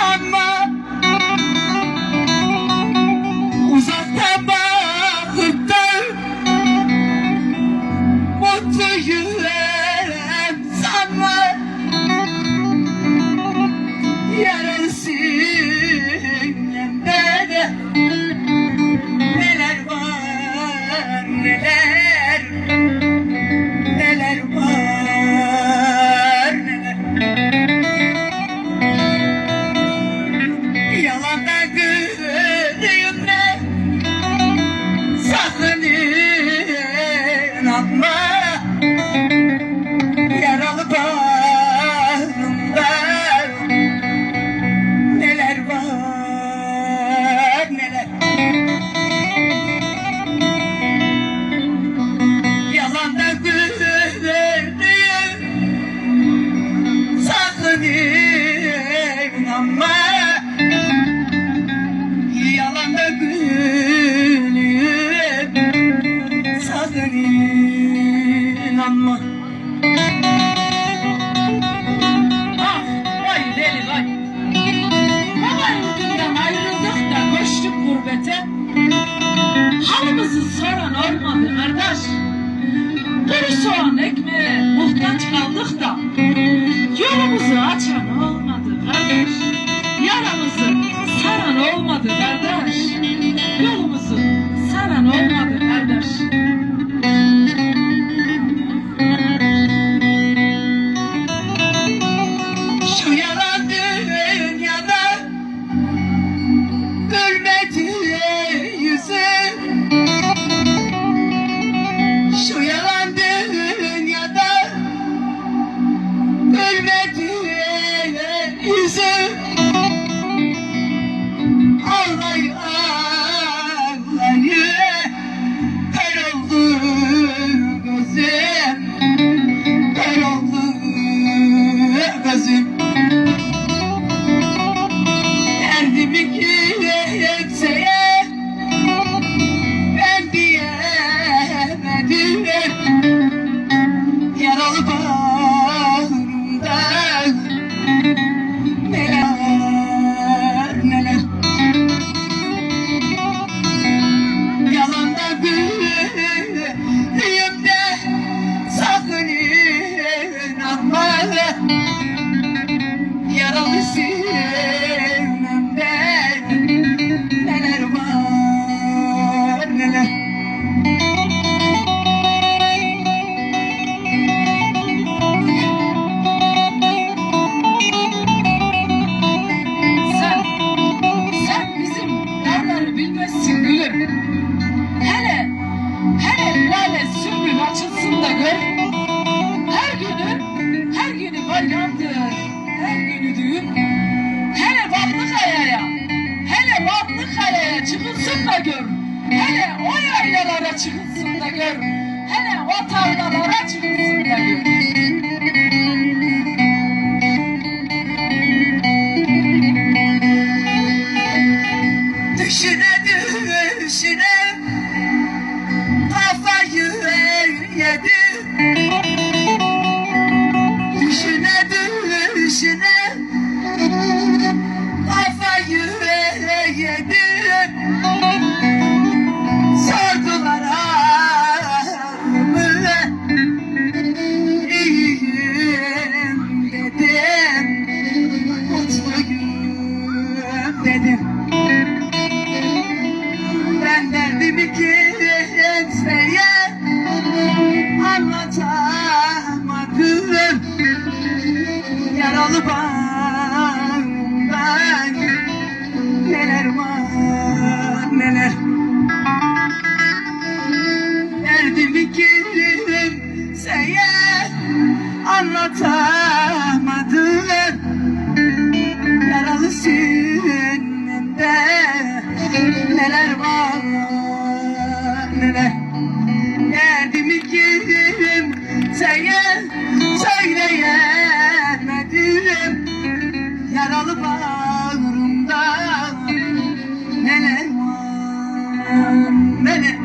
sanma, uzakta bakıp da mutluyum sanma. Yarası yanında da neler var, neler, neler var, neler. Yalanda gülümle sakın inanma. Yaralı bağrımda neler var, neler. Yalanda gülümle sakın inanma. Yalanda gülüm sakın inanma. Ah vay deli vay. Baba yurdundan ayrıldık da koştuk gurbete. Halımızı soran olmadı kardeş. Kuru soğan ekmeğe muhtaç kaldık da yolumuzu açan olmadı kardeş. Yaramızı saran olmadı kardeş. Yolumuzu saran olmadı kardeş. Şu yalan dünyada gülmedi yüzüm. Şu yalan dünyada gülmedi yüzüm. Ağlay ağlayı kör oldu gözüm, kör oldu gözüm. Derdimi kimseye ben diyemedim. Yaralı bağrımda neler, neler. Yalanda gülüyümde sakın inanma. Yaralı sinemde neler var, neler. Sen bizim derleri bilmezsin gülüm. Hele lale sümbül açılsın da gör. Her günü bayramdır, her günü düğün. Hele Ballı Kaya'ya çıkılsın da gör. Hele o yaylalara çıkılsın da gör. Hele o tarlalara çıkılsın da gör. Düşüne düşüne kafayı yedim. Düşüne düşüne kafayı yedim. Sordular halımı, iyiyim dedim, mutluyum dedim. Ben derdimi kimseye anlatamadım. Yaralı bağrımda neler var, neler. Derdimi kimseye anlatamadım. Yaralı sinemde neler var, neler. Derdimi kimseye söyleyemedim. Yaralı bağrımda neler var, neler.